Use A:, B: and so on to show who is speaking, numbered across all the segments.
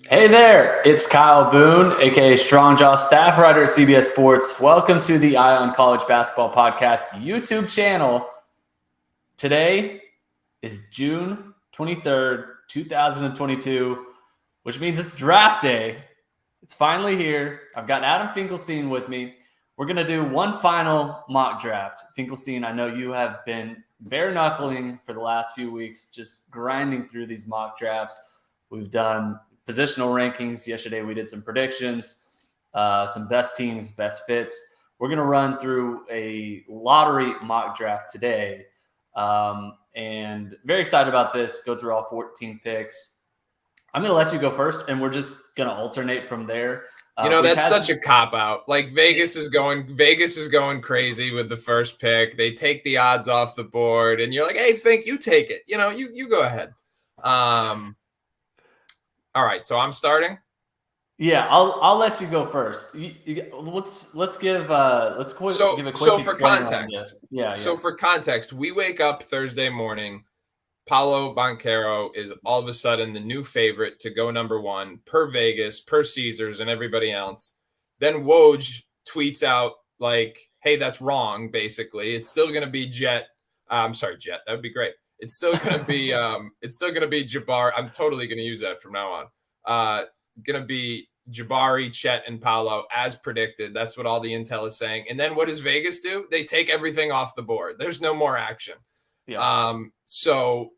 A: Hey there, it's Kyle Boone, aka Strongjaw, staff writer at CBS Sports. Welcome to the Eye on College Basketball Podcast YouTube channel. Today is June 23rd, 2022, which means it's draft day. It's finally here. I've got Adam Finkelstein with me. We're going to do one final mock draft. Finkelstein, I know you have been bare knuckling for the last few weeks, just grinding through these mock drafts. We've done positional rankings. Yesterday we did some predictions, some best teams, best fits. We're going to run through a lottery mock draft today. And very excited about this. Go through all 14 picks. I'm going to let you go first, and we're just going to alternate from there.
B: That's such a cop-out. Like Vegas is going crazy with the first pick. They take the odds off the board, and you're like, hey, Fink, you take it. You go ahead. All right, so I'm starting.
A: Yeah, I'll let you go first. Let's give a quick.
B: So for context,
A: yeah.
B: So for context, we wake up Thursday morning. Paolo Banchero is all of a sudden the new favorite to go number one per Vegas, per Caesars, and everybody else. Then Woj tweets out like, "Hey, that's wrong." Basically, it's still going to be Jet. I'm sorry, Jet. That would be great. It's still going to be Jabari. I'm totally going to use that from now on. Going to be Jabari, Chet, and Paolo as predicted. That's what all the intel is saying. And then what does Vegas do? They take everything off the board. There's no more action.
A: Yeah.
B: So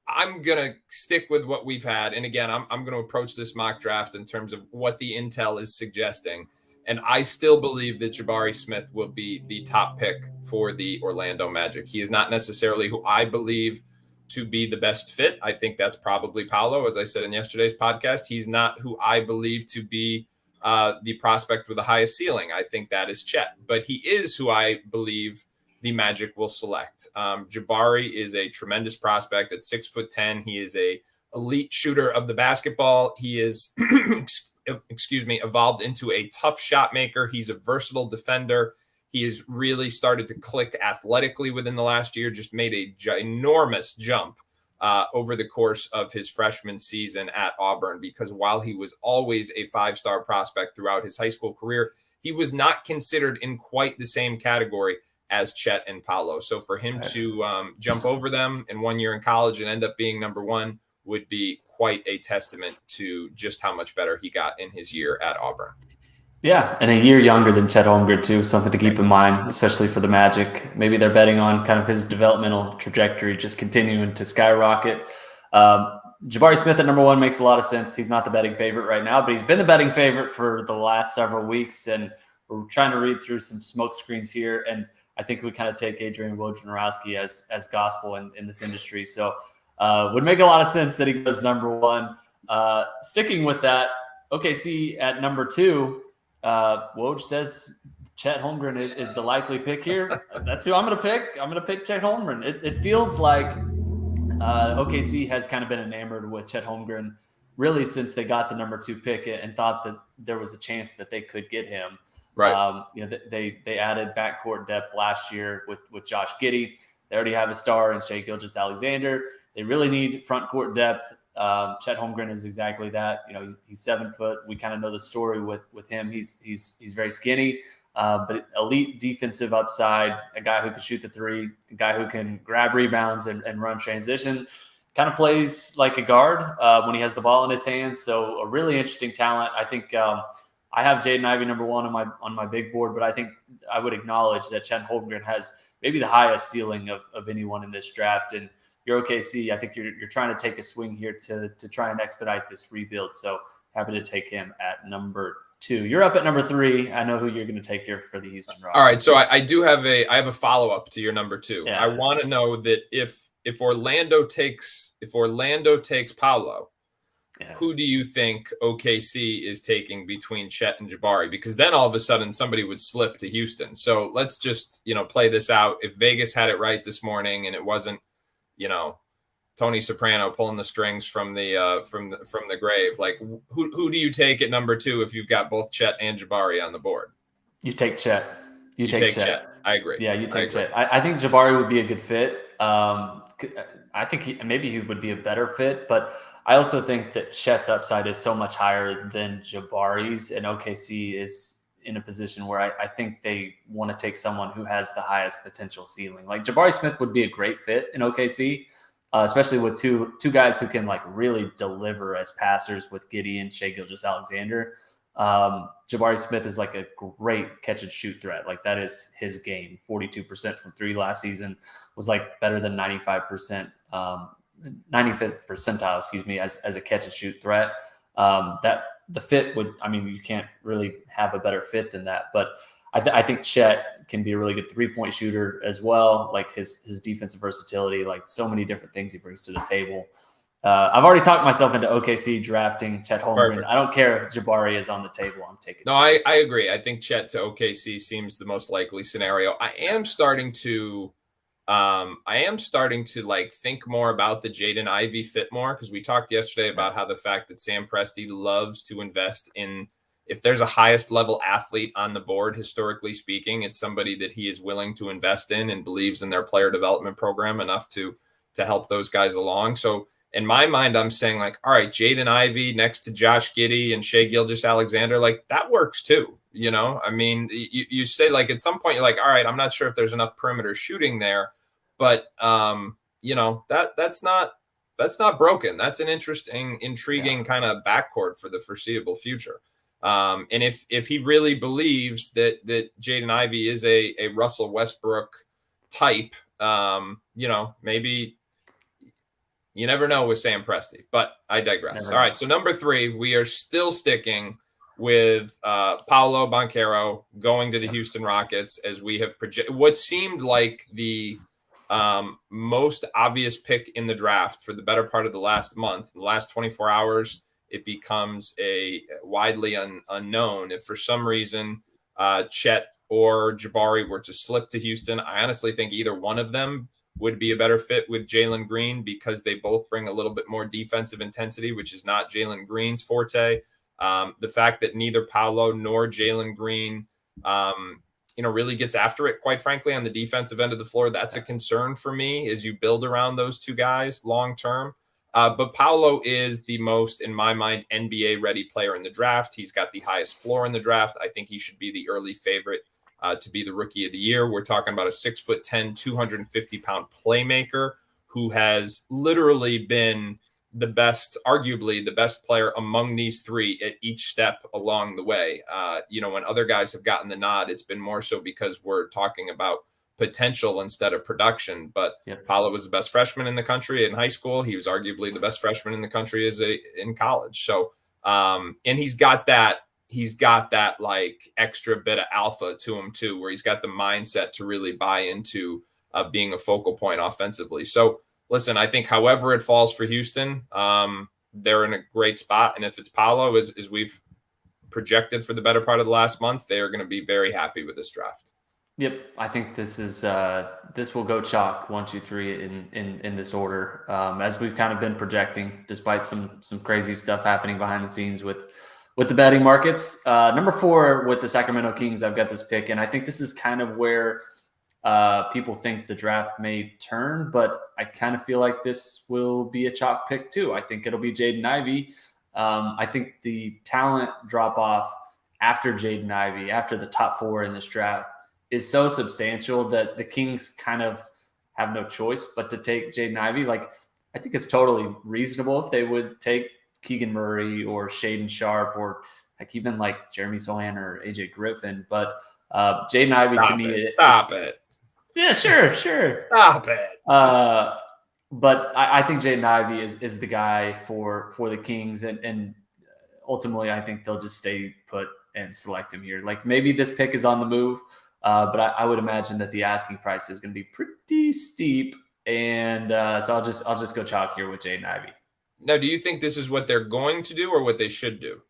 B: I'm gonna stick with what we've had, and again, I'm gonna approach this mock draft in terms of what the intel is suggesting, and I still believe that Jabari Smith will be the top pick for the Orlando Magic. He is not necessarily who I believe to be the best fit. I think that's probably Paolo, as I said in yesterday's podcast. He's not who I believe to be the prospect with the highest ceiling. I think that is Chet, but he is who I believe the Magic will select. Jabari is a tremendous prospect at 6'10". He is a elite shooter of the basketball. He is, evolved into a tough shot maker. He's a versatile defender. He has really started to click athletically within the last year, just made a ginormous jump over the course of his freshman season at Auburn, because while he was always a five-star prospect throughout his high school career, he was not considered in quite the same category as Chet and Paolo. So for him to jump over them in 1 year in college and end up being number one would be quite a testament to just how much better he got in his year at Auburn.
A: Yeah, and a year younger than Chet Holmgren too, something to keep in mind, especially for the Magic. Maybe they're betting on kind of his developmental trajectory just continuing to skyrocket. Jabari Smith at number one makes a lot of sense. He's not the betting favorite right now, but he's been the betting favorite for the last several weeks, and we're trying to read through some smoke screens here, and I think we kind of take Adrian Wojnarowski as gospel in this industry. So would make a lot of sense that he goes number one. Sticking with that, OKC at number two, Woj says Chet Holmgren is the likely pick here. That's who I'm going to pick. I'm going to pick Chet Holmgren. It feels like OKC has kind of been enamored with Chet Holmgren really since they got the number two pick and thought that there was a chance that they could get him.
B: Right.
A: They added backcourt depth last year with Josh Giddey. They already have a star in Shai Gilgeous-Alexander. They really need front court depth. Chet Holmgren is exactly that. He's 7 foot. We kind of know the story with him. He's very skinny, but elite defensive upside. A guy who can shoot the three. A guy who can grab rebounds and run transition. Kind of plays like a guard when he has the ball in his hands. So a really interesting talent. I think. I have Jaden Ivey number one on my big board, but I think I would acknowledge that Chet Holmgren has maybe the highest ceiling of anyone in this draft. And you're OKC. I think you're trying to take a swing here to try and expedite this rebuild. So happy to take him at number two. You're up at number three. I know who you're going to take here for the Houston Rockets.
B: All right, so I have a follow up to your number two.
A: Yeah.
B: I want to know that if Orlando takes Paolo. Yeah. Who do you think OKC is taking between Chet and Jabari? Because then all of a sudden somebody would slip to Houston. So let's just, play this out. If Vegas had it right this morning and it wasn't, Tony Soprano pulling the strings from the grave, like who do you take at number two if you've got both Chet and Jabari on the board?
A: You take Chet. You take Chet.
B: I agree.
A: Yeah, you take Chet. I think Jabari would be a good fit. I I think maybe he would be a better fit, but I also think that Chet's upside is so much higher than Jabari's, and OKC is in a position where I think they want to take someone who has the highest potential ceiling. Like Jabari Smith would be a great fit in OKC, especially with two guys who can like really deliver as passers with Giddey and Shai Gilgeous-Alexander. Jabari Smith is like a great catch and shoot threat. Like that is his game. 42% from three last season was like better than 95%, 95th percentile, as a catch and shoot threat. That the fit would, I mean, you can't really have a better fit than that. But I think Chet can be a really good 3-point shooter as well. Like his defensive versatility, like so many different things he brings to the table. I've already talked myself into OKC drafting Chet Holmgren.
B: Perfect.
A: I don't care if Jabari is on the table. I'm taking
B: No,
A: Chet.
B: I agree. I think Chet to OKC seems the most likely scenario. I am starting to like think more about the Jaden Ivey fit more, because we talked yesterday about how the fact that Sam Presti loves to invest in, if there's a highest level athlete on the board, historically speaking, it's somebody that he is willing to invest in and believes in their player development program enough to help those guys along. So in my mind, I'm saying like, all right, Jaden Ivey next to Josh Giddey and Shai Gilgeous-Alexander, like that works too. You know, I mean, you say like at some point you're like, all right, I'm not sure if there's enough perimeter shooting there, but you know, that's not broken. That's an interesting, intriguing kind of backcourt for the foreseeable future. And if he really believes that Jaden Ivey is a Russell Westbrook type, you know, maybe. You never know with Sam Presti, but I digress. All right, so number 3, we are still sticking with Paolo Banchero going to the Houston Rockets, as we have projected what seemed like the most obvious pick in the draft for the better part of the last month. In the last 24 hours, it becomes a widely unknown. If for some reason Chet or Jabari were to slip to Houston, I honestly think either one of them would be a better fit with Jalen Green, because they both bring a little bit more defensive intensity, which is not Jalen Green's forte. The fact that neither Paolo nor Jalen Green, you know, really gets after it, quite frankly, on the defensive end of the floor, that's a concern for me as you build around those two guys long term. But Paolo is the most, in my mind, NBA-ready player in the draft. He's got the highest floor in the draft. I think he should be the early favorite to be the rookie of the year. We're talking about a 6'10", 250-pound playmaker who has literally been the best, arguably the best player among these three at each step along the way. You know, when other guys have gotten the nod, it's been more so because we're talking about potential instead of production. But Paolo was the best freshman in the country in high school. He was arguably the best freshman in the country in college. So, and he's got that like extra bit of alpha to him too, where he's got the mindset to really buy into being a focal point offensively. So listen, I think however it falls for Houston, they're in a great spot. And if it's Paolo, as we've projected for the better part of the last month, they are going to be very happy with this draft.
A: Yep, I think this is this will go chalk 1, 2, 3 in this order, as we've kind of been projecting, despite some crazy stuff happening behind the scenes with the betting markets. Number 4 with the Sacramento Kings, I've got this pick, and I think this is kind of where people think the draft may turn, but I kind of feel like this will be a chalk pick too. I think it'll be Jaden Ivey. I think the talent drop off after Jaden Ivey, after the top 4 in this draft, is so substantial that the Kings kind of have no choice but to take Jaden Ivey. Like, I think it's totally reasonable if they would take Keegan Murray or Shaedon Sharpe or like even like Jeremy Sohan or AJ Griffin. But Jaden Ivey to me,
B: stop it.
A: Yeah, sure.
B: Stop it.
A: But I think Jaden Ivey is the guy for the Kings, and ultimately I think they'll just stay put and select him here. Like maybe this pick is on the move, but I would imagine that the asking price is going to be pretty steep, and so I'll just go chalk here with Jaden Ivey.
B: Now, do you think this is what they're going to do or what they should do?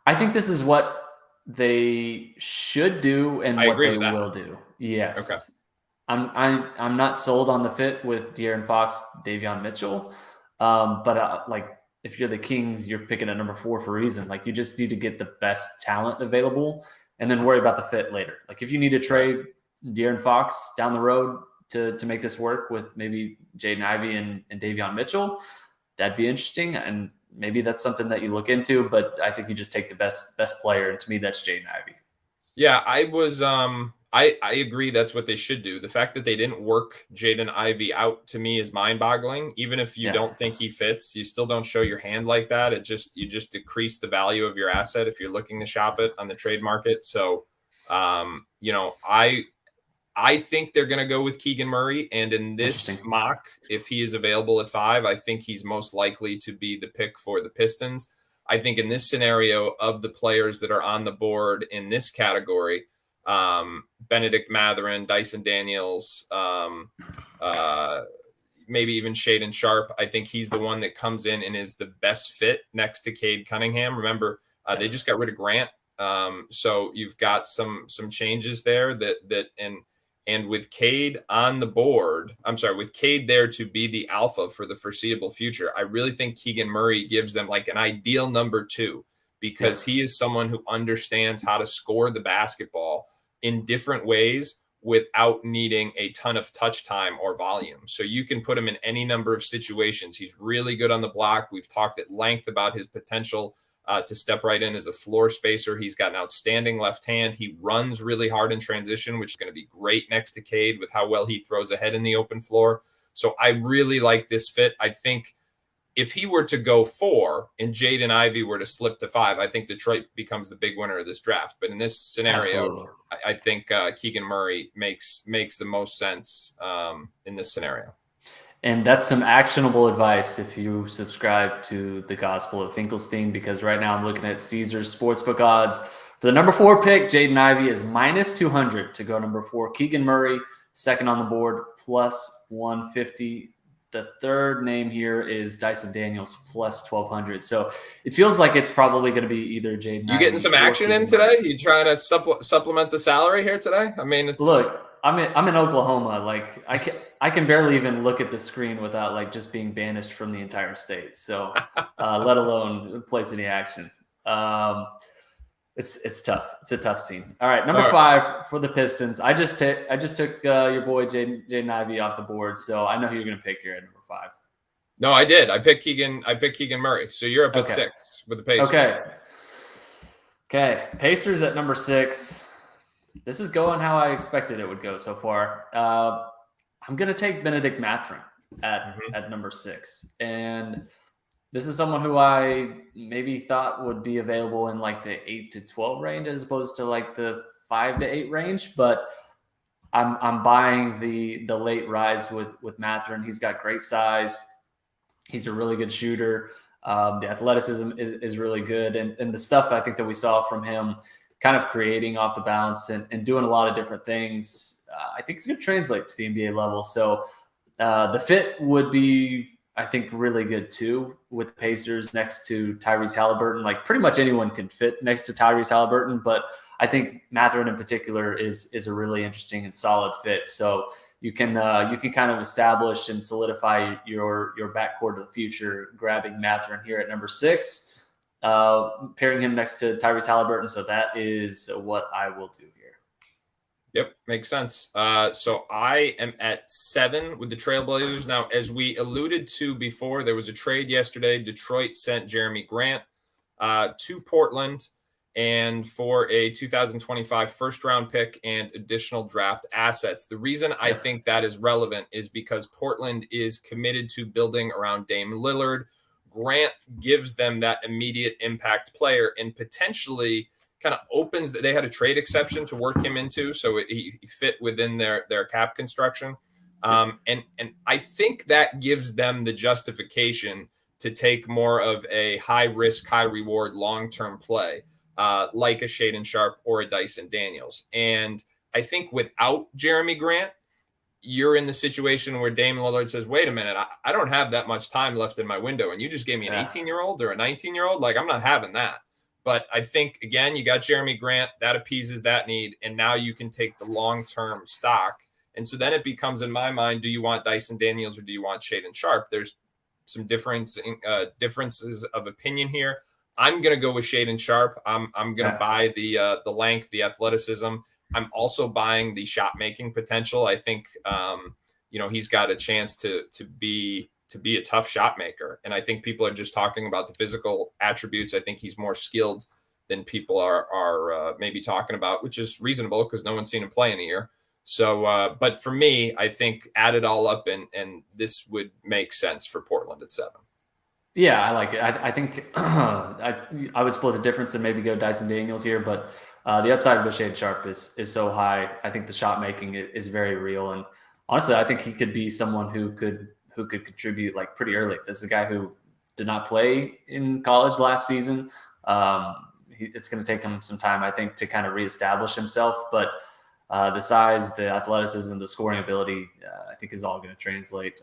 A: I think this is what they should do and what they will do. Yes.
B: Okay.
A: I'm not sold on the fit with De'Aaron Fox, Davion Mitchell, but like if you're the Kings, you're picking at number 4 for a reason. Like you just need to get the best talent available and then worry about the fit later. Like if you need to trade De'Aaron Fox down the road, to make this work with maybe Jaden Ivey and Davion Mitchell, that'd be interesting. And maybe that's something that you look into, but I think you just take the best player. And to me, that's Jaden Ivey.
B: Yeah, I agree that's what they should do. The fact that they didn't work Jaden Ivey out to me is mind-boggling. Even if you don't think he fits, you still don't show your hand like that. You just decrease the value of your asset if you're looking to shop it on the trade market. So, I think they're going to go with Keegan Murray. And in this mock, if he is available at 5, I think he's most likely to be the pick for the Pistons. I think in this scenario of the players that are on the board in this category, Benedict Mathurin, Dyson Daniels, maybe even Shaedon Sharpe, I think he's the one that comes in and is the best fit next to Cade Cunningham. Remember, they just got rid of Grant. So you've got some changes there and with Cade on the board, with Cade there to be the alpha for the foreseeable future, I really think Keegan Murray gives them like an ideal number 2 because he is someone who understands how to score the basketball in different ways without needing a ton of touch time or volume. So you can put him in any number of situations. He's really good on the block. We've talked at length about his potential to step right in as a floor spacer. He's got an outstanding left hand. He runs really hard in transition, which is going to be great next to Cade with how well he throws ahead in the open floor. So I really like this fit. I think if he were to go 4 and Jaden Ivey were to slip to 5, I think Detroit becomes the big winner of this draft. But in this scenario, I think Keegan Murray makes the most sense in this scenario.
A: And that's some actionable advice if you subscribe to the Gospel of Finkelstein, because right now I'm looking at Caesars Sportsbook odds. For the number 4 pick, Jaden Ivey is minus 200 to go number 4. Keegan Murray, second on the board, plus 150. The third name here is Dyson Daniels, plus 1,200. So it feels like it's probably going to be either Jaden.
B: You getting some action in today? You trying to supplement the salary here today? I mean,
A: look. I'm in Oklahoma. Like I can barely even look at the screen without like just being banished from the entire state. So let alone place any action. It's tough. It's a tough scene. All right, number 5 for the Pistons. I just took your boy Jaden Ivey off the board, so I know who you're going to pick here at number 5.
B: No, I did. I picked Keegan Murray. So you're up at 6 with the Pacers.
A: Okay. Pacers at number 6. This is going how I expected it would go so far. I'm going to take Benedict Mathurin at number 6. And this is someone who I maybe thought would be available in like the 8 to 12 range as opposed to like the 5 to 8 range. But I'm buying the late rise with Mathurin. He's got great size. He's a really good shooter. The athleticism is really good. And the stuff I think that we saw from him kind of creating off the bounce and doing a lot of different things, I think it's going to translate to the NBA level. So the fit would be, I think, really good too with the Pacers next to Tyrese Halliburton. Like pretty much anyone can fit next to Tyrese Halliburton, but I think Mathurin in particular is a really interesting and solid fit. So you can kind of establish and solidify your backcourt of the future, grabbing Mathurin here at number 6. Pairing him next to Tyrese Halliburton. So that is what I will do here.
B: Yep, makes sense. So I am at 7 with the Trailblazers. Now, as we alluded to before, there was a trade yesterday. Detroit sent Jeremy Grant to Portland and for a 2025 first-round pick and additional draft assets. The reason I think that is relevant is because Portland is committed to building around Dame Lillard. Grant gives them that immediate impact player and potentially kind of opens that they had a trade exception to work him into. So he fit within their cap construction. And I think that gives them the justification to take more of a high risk, high reward, long-term play, like a Shaedon Sharpe or a Dyson Daniels. And I think without Jeremy Grant, you're in the situation where Dame Lillard says, wait a minute, I don't have that much time left in my window. And you just gave me an 18-year-old or a 19-year-old. Like, I'm not having that. But I think, again, you got Jeremy Grant. That appeases that need. And now you can take the long-term stock. And so then it becomes, in my mind, do you want Dyson Daniels or do you want Shaedon Sharpe? There's some differences of opinion here. I'm going to go with Shaedon Sharpe. I'm going to buy the length, the athleticism. I'm also buying the shot making potential. I think he's got a chance to be a tough shot maker, and I think people are just talking about the physical attributes. I think he's more skilled than people are maybe talking about, which is reasonable because no one's seen him play in a year. So, but for me, I think add it all up, and this would make sense for Portland at 7.
A: Yeah, I like it. I think I would split the difference and maybe go Dyson Daniels here, but the upside of Shade Sharp is so high. I think the shot making is very real, and honestly, I think he could be someone who could contribute like pretty early. This is a guy who did not play in college last season. It's going to take him some time, I think, to kind of reestablish himself, but the size, the athleticism, the scoring ability, I think is all going to translate.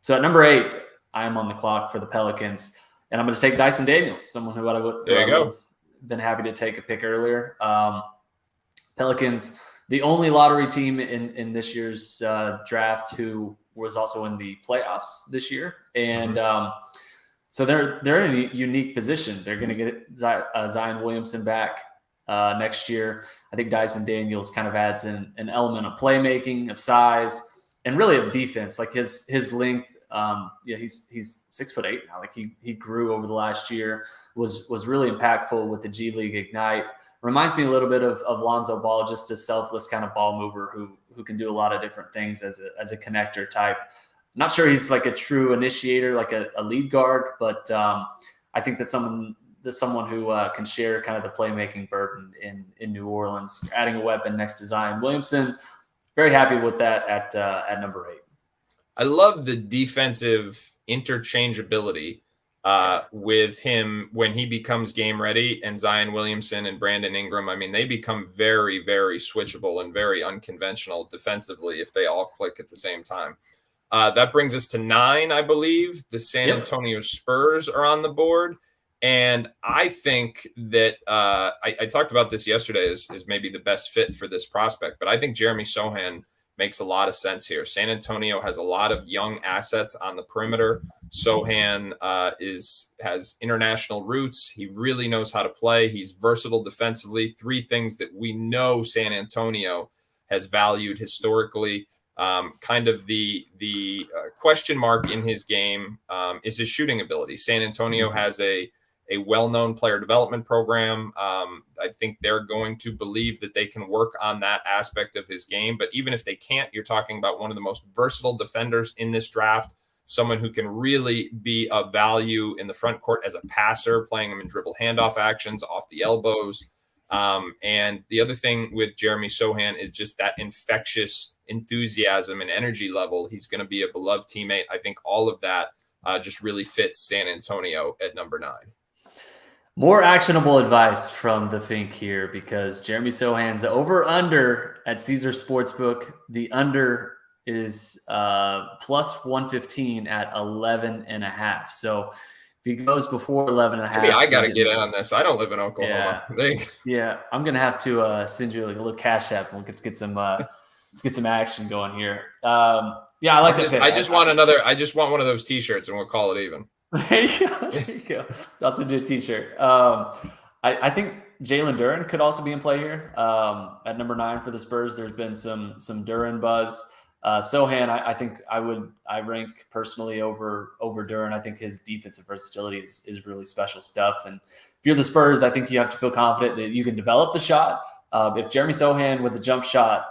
A: So at number 8, I am on the clock for the Pelicans, and I'm going to take Dyson Daniels, someone who I would have been happy to take a pick earlier. Pelicans, the only lottery team in this year's draft who was also in the playoffs this year, and so they're in a unique position. They're going to get Zion Williamson back next year. I think Dyson Daniels kind of adds an element of playmaking, of size, and really of defense. Like his length. He's 6'8" now. Like he grew over the last year, was really impactful with the G League Ignite. Reminds me a little bit of Lonzo Ball, just a selfless kind of ball mover who can do a lot of different things as a connector type. Not sure he's like a true initiator, like a lead guard, but I think that's someone who can share kind of the playmaking burden in New Orleans. You're adding a weapon next to Zion Williamson. Very happy with that at number 8.
B: I love the defensive interchangeability with him when he becomes game ready, and Zion Williamson and Brandon Ingram. I mean, they become very, very switchable and very unconventional defensively if they all click at the same time. That brings us to 9, I believe. The San Antonio Spurs are on the board. And I think that I talked about this yesterday as maybe the best fit for this prospect, but I think Jeremy Sohan makes a lot of sense here. San Antonio has a lot of young assets on the perimeter. Sohan has international roots. He really knows how to play. He's versatile defensively. 3 things that we know San Antonio has valued historically. Kind of the question mark in his game is his shooting ability. San Antonio has a well-known player development program. I think they're going to believe that they can work on that aspect of his game. But even if they can't, you're talking about one of the most versatile defenders in this draft, someone who can really be of value in the front court as a passer, playing him in dribble handoff actions off the elbows. And the other thing with Jeremy Sohan is just that infectious enthusiasm and energy level. He's going to be a beloved teammate. I think all of that just really fits San Antonio at number 9.
A: More actionable advice from the Fink here, because Jeremy Sohan's over-under at Caesar Sportsbook. The under is plus 115 at 11.5. So if he goes before 11.5.
B: Maybe I got to get in on this. I don't live in Oklahoma.
A: Yeah, I'm going to have to send you like a little cash app and let's get some action going here. I like that.
B: I just want one of those T-shirts and we'll call it even.
A: There you go. I'll send you a T-shirt. I think Jalen Duren could also be in play here at number 9 for the Spurs. There's been some Duren buzz. Sohan, I think I rank personally over Duren. I think his defensive versatility is really special stuff. And if you're the Spurs, I think you have to feel confident that you can develop the shot. If Jeremy Sohan with a jump shot,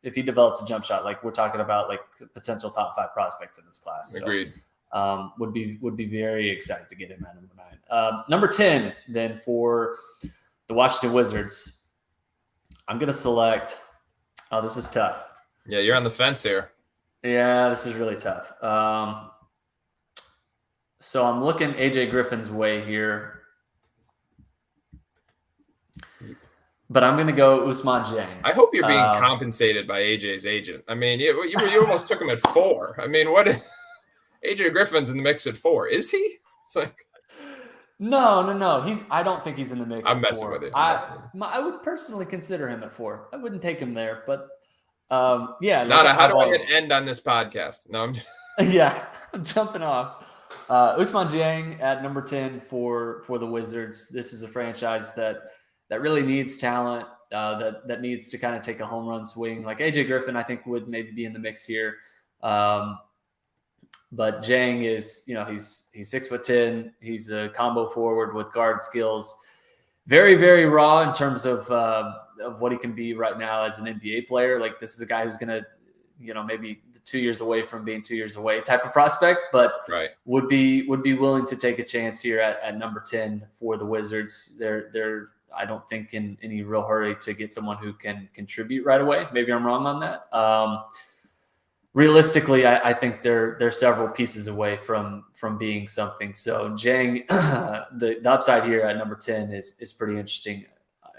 A: if he develops a jump shot, like we're talking about, like potential top 5 prospect in this class.
B: Agreed.
A: So, would be very excited to get him at number 9. Number 10, then for the Washington Wizards, I'm going to select. Oh, this is tough.
B: Yeah, you're on the fence here.
A: Yeah, this is really tough. So I'm looking AJ Griffin's way here, but I'm going to go Ousmane Dieng.
B: I hope you're being compensated by AJ's agent. I mean, you almost took him at 4. I mean, what? AJ Griffin's in the mix at 4. Is he? It's like,
A: no. I don't think he's in the mix.
B: I'm messing with you.
A: I would personally consider him at 4. I wouldn't take him there, but
B: yeah. Nada, how do I hit end on this podcast? No,
A: I'm jumping off. Ousmane Dieng at number 10 for the Wizards. This is a franchise that really needs talent. that needs to kind of take a home run swing. Like AJ Griffin, I think would maybe be in the mix here. But Jang is, he's 6'10". He's a combo forward with guard skills. Very, very raw in terms of what he can be right now as an NBA player. Like this is a guy who's going to, maybe 2 years away from being 2 years away type of prospect, but would be willing to take a chance here at number 10 for the Wizards. They're I don't think in any real hurry to get someone who can contribute right away. Maybe I'm wrong on that. Realistically, I think they're several pieces away from being something. So Jang, the upside here at number 10 is pretty interesting.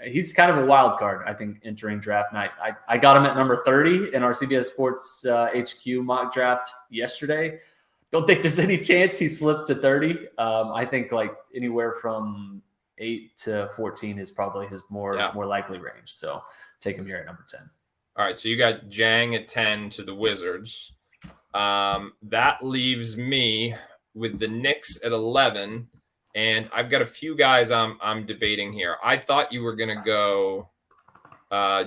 A: He's kind of a wild card, I think, entering draft night. I got him at number 30 in our CBS Sports HQ mock draft yesterday. Don't think there's any chance he slips to 30. I think like anywhere from 8 to 14 is probably his more likely range. So take him here at number 10.
B: All right, so you got Jang at 10 to the Wizards. That leaves me with the Knicks at 11, and I've got a few guys I'm debating here. I thought you were going to go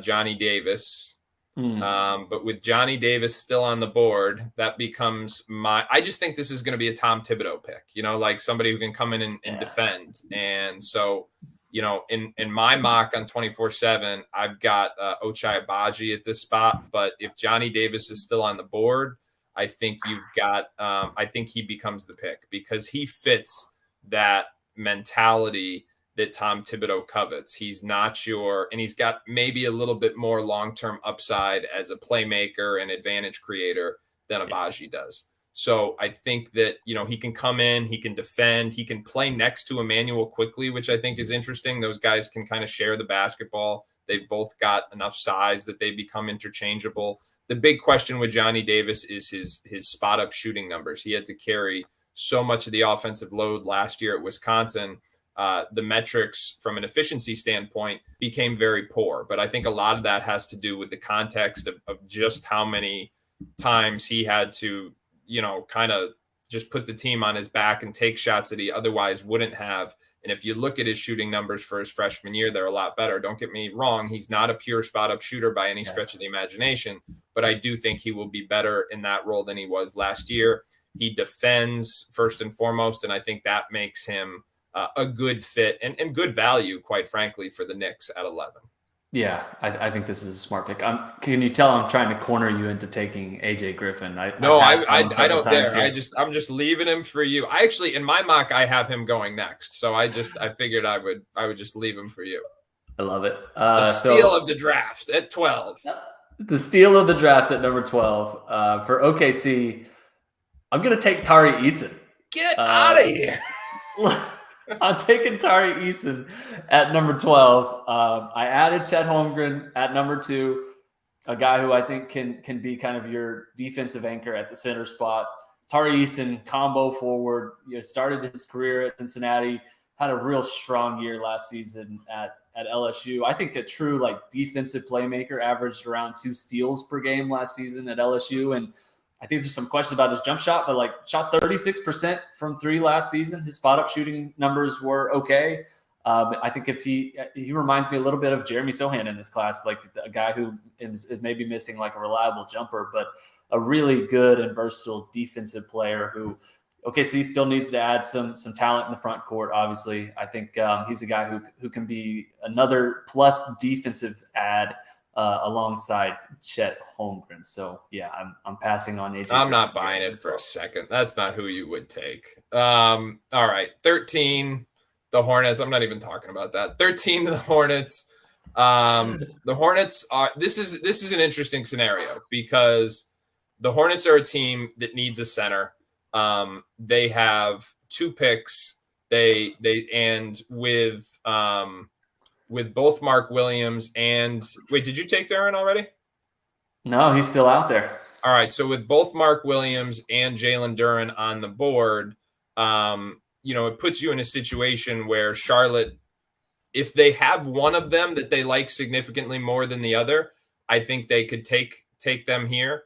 B: Johnny Davis, but with Johnny Davis still on the board, that becomes I just think this is going to be a Tom Thibodeau pick, like somebody who can come in and defend. And so, in my mock on 24/7, I've got Ochai Agbaji at this spot. But if Johnny Davis is still on the board, I think you've got. I think he becomes the pick because he fits that mentality that Tom Thibodeau covets. He's not and he's got maybe a little bit more long-term upside as a playmaker and advantage creator than Agbaji does. So I think that, he can come in, he can defend, he can play next to Emmanuel quickly, which I think is interesting. Those guys can kind of share the basketball. They've both got enough size that they become interchangeable. The big question with Johnny Davis is his spot up shooting numbers. He had to carry so much of the offensive load last year at Wisconsin. The metrics from an efficiency standpoint became very poor. But I think a lot of that has to do with the context of just how many times he had to, kind of just put the team on his back and take shots that he otherwise wouldn't have. And if you look at his shooting numbers for his freshman year, they're a lot better. Don't get me wrong. He's not a pure spot up shooter by any stretch of the imagination, but I do think he will be better in that role than he was last year. He defends first and foremost, and I think that makes him a good fit and good value, quite frankly, for the Knicks at 11.
A: Yeah, I think this is a smart pick. Can you tell I'm trying to corner you into taking AJ Griffin? I
B: don't dare. I'm just leaving him for you. I actually, in my mock, I have him going next. So I figured I would just leave him for you.
A: I love it.
B: The steal of the draft at 12.
A: The steal of the draft at number 12 for OKC. I'm going to take Tari Eason.
B: Get out of here.
A: I'm taking Tari Eason at number 12. I added Chet Holmgren at number 2, a guy who I think can be kind of your defensive anchor at the center spot. Tari Eason, combo forward, started his career at Cincinnati, had a real strong year last season at LSU. I think a true defensive playmaker, averaged around 2 steals per game last season at LSU, and I think there's some questions about his jump shot, but shot 36% from 3 last season. His spot up shooting numbers were okay. I think if he reminds me a little bit of Jeremy Sohan in this class, a guy who is maybe missing a reliable jumper, but a really good and versatile defensive player who OKC still needs to add some talent in the front court. Obviously, I think he's a guy who can be another plus defensive add alongside Chet Holmgren. So yeah, I'm passing on AJ.
B: I'm not buying it for a second. That's not who you would take. All right. 13, the Hornets. I'm not even talking about that. 13 to the Hornets. The Hornets are, this is an interesting scenario because the Hornets are a team that needs a center. They have 2 picks. And with both Mark Williams and wait, did you take Darren already?
A: No, he's still out there.
B: All right. So with both Mark Williams and Jalen Duren on the board, it puts you in a situation where Charlotte, if they have one of them that they like significantly more than the other, I think they could take them here.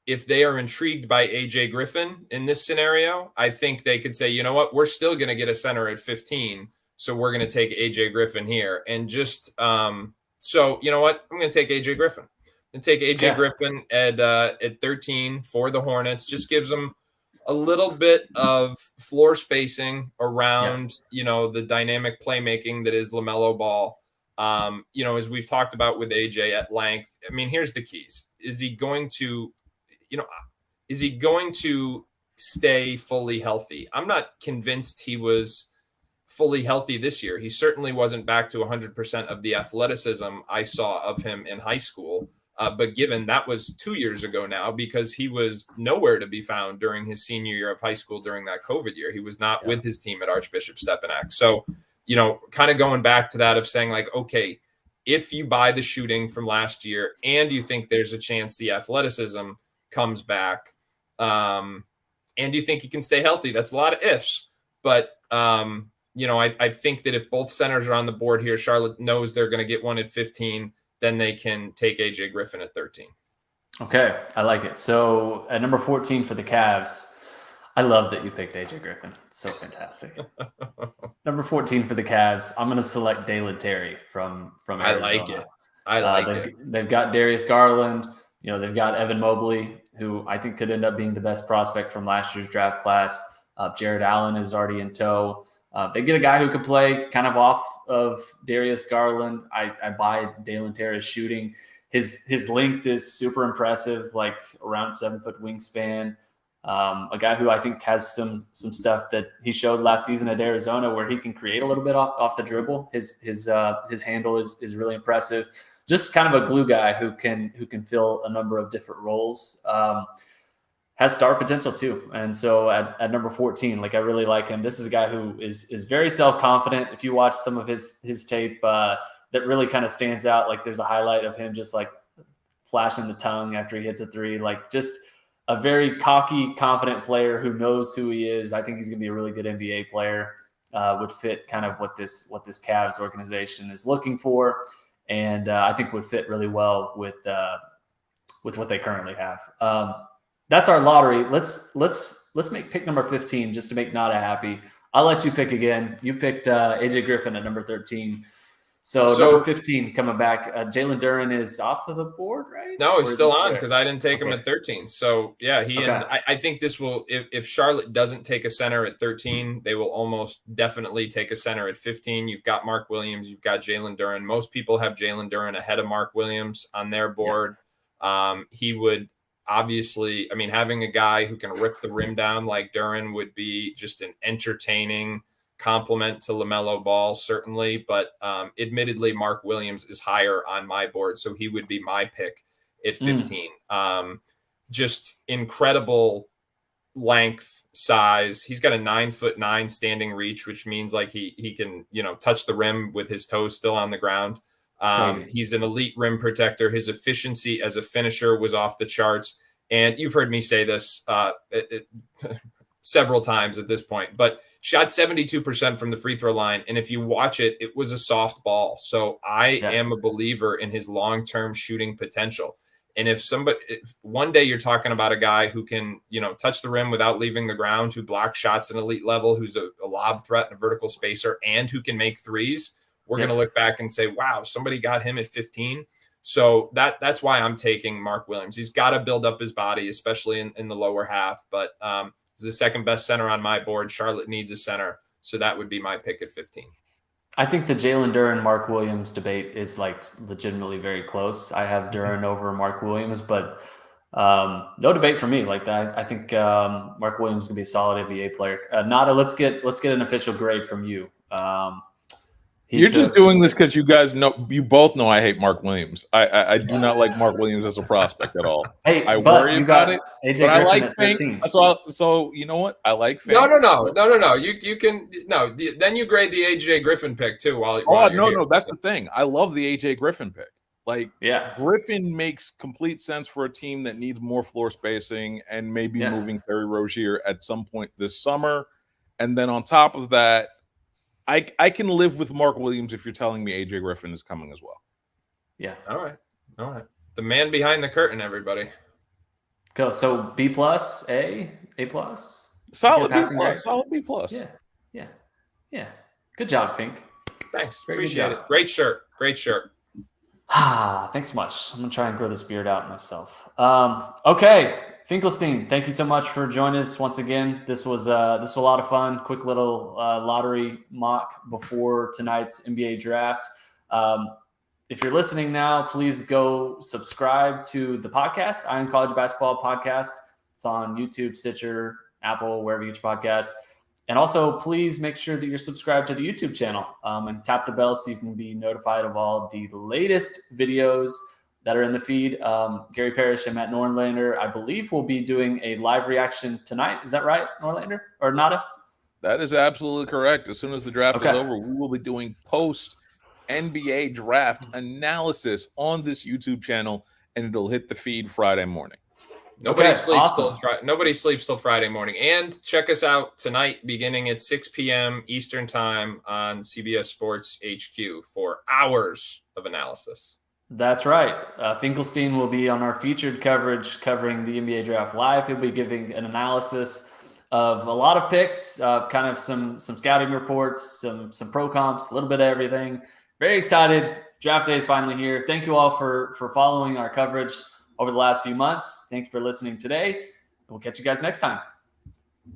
B: If they are intrigued by AJ Griffin in this scenario, I think they could say, you know what, we're still going to get a center at 15. So we're going to take AJ Griffin here. And just so you know what? I'm going to take AJ Griffin. And take AJ Griffin at 13 for the Hornets. Just gives them a little bit of floor spacing around, the dynamic playmaking that is LaMelo Ball. As we've talked about with AJ at length, I mean, here's the keys. Is he going to stay fully healthy? I'm not convinced he was fully healthy this year. He certainly wasn't back to 100% of the athleticism I saw of him in high school. But given that was 2 years ago now, because he was nowhere to be found during his senior year of high school during that COVID year. He was not with his team at Archbishop Stepinac. So, kind of going back to that of saying like, okay, if you buy the shooting from last year and you think there's a chance the athleticism comes back, and you think he can stay healthy, that's a lot of ifs. But, I think that if both centers are on the board here, Charlotte knows they're going to get one at 15. Then they can take AJ Griffin at 13.
A: Okay, I like it. So at number 14 for the Cavs, I love that you picked AJ Griffin. It's so fantastic. Number 14 for the Cavs, I'm going to select Dalen Terry from Arizona.
B: I like it.
A: They've got Darius Garland. They've got Evan Mobley, who I think could end up being the best prospect from last year's draft class. Jared Allen is already in tow. They get a guy who could play kind of off of Darius Garland. I buy Dalen Terry's shooting. His length is super impressive, like around 7-foot wingspan. A guy who I think has some stuff that he showed last season at Arizona, where he can create a little bit off the dribble. His handle is really impressive. Just kind of a glue guy who can fill a number of different roles. Has star potential too. And so at number 14, like I really like him. This is a guy who is very self-confident. If you watch some of his tape, that really kind of stands out. Like there's a highlight of him just like flashing the tongue after he hits a three, like just a very cocky, confident player who knows who he is. I think he's going to be a really good NBA player, would fit kind of what this Cavs organization is looking for. And I think would fit really well with what they currently have. That's our lottery. Let's make pick number 15 just to make Nada happy. I'll let you pick again. You picked AJ Griffin at number 13. So number 15 coming back. Jalen Duren is off of the board, right?
B: No, he's still on because I didn't take him at 13. So yeah, and I think this will, if Charlotte doesn't take a center at 13, they will almost definitely take a center at 15. You've got Mark Williams, you've got Jalen Duren. Most people have Jalen Duren ahead of Mark Williams on their board. Yeah. He would obviously, I mean, having a guy who can rip the rim down like Duren would be just an entertaining compliment to LaMelo Ball, certainly. But admittedly, Mark Williams is higher on my board, so he would be my pick at 15. Just incredible length, size. He's got a 9'9" standing reach, which means like he can, touch the rim with his toes still on the ground. He's an elite rim protector. His efficiency as a finisher was off the charts. And you've heard me say this several times at this point, but shot 72% from the free throw line. And if you watch it, it was a soft ball. So I am a believer in his long-term shooting potential. And if one day you're talking about a guy who can, touch the rim without leaving the ground, who blocks shots at an elite level, who's a lob threat and a vertical spacer, and who can make threes, we're going to look back and say, wow, somebody got him at 15. So that's why I'm taking Mark Williams. He's got to build up his body, especially in the lower half. But he's the second best center on my board. Charlotte needs a center. So that would be my pick at 15.
A: I think the Jalen Duren, Mark Williams debate is like legitimately very close. I have Duren over Mark Williams, but no debate for me like that. I think Mark Williams can be a solid NBA player. Nada, let's get an official grade from you.
C: You're just doing this because you guys know, you both know I hate Mark Williams. I do not like Mark Williams as a prospect at all.
A: Hey,
C: I worry about it.
A: AJ
C: but I like
A: Fink.
C: So you know what? I like Fink.
B: No. You can Then you grade the AJ Griffin pick too.
C: No. That's the thing. I love the AJ Griffin pick. Griffin makes complete sense for a team that needs more floor spacing and maybe moving Terry Rozier at some point this summer. And then on top of that, I can live with Mark Williams if you're telling me AJ Griffin is coming as well.
A: Yeah.
B: All right. The man behind the curtain, everybody.
A: Cool. So B plus, A plus.
C: Solid B plus. Solid B plus.
A: Yeah. Good job, Fink.
B: Thanks. Appreciate it. Great shirt.
A: Thanks so much. I'm going to try and grow this beard out myself. Okay. Finkelstein, thank you so much for joining us once again. This was a lot of fun. Quick little lottery mock before tonight's NBA draft. If you're listening now, please go subscribe to the podcast, Ion College Basketball Podcast. It's on YouTube, Stitcher, Apple, wherever you get your podcast. And also, please make sure that you're subscribed to the YouTube channel and tap the bell so you can be notified of all the latest videos that are in the feed. Gary Parrish and Matt Norlander, I believe, will be doing a live reaction tonight. Is that right, Norlander or Nada?
C: That is absolutely correct. As soon as the draft is over, we will be doing post-NBA draft analysis on this YouTube channel, and it'll hit the feed Friday morning.
B: Nobody sleeps till Friday morning. And check us out tonight beginning at 6 p.m. Eastern Time on CBS Sports HQ for hours of analysis.
A: That's right. Finkelstein will be on our featured coverage covering the NBA Draft Live. He'll be giving an analysis of a lot of picks, kind of some scouting reports, some pro comps, a little bit of everything. Very excited. Draft day is finally here. Thank you all for following our coverage over the last few months. Thank you for listening today. We'll catch you guys next time.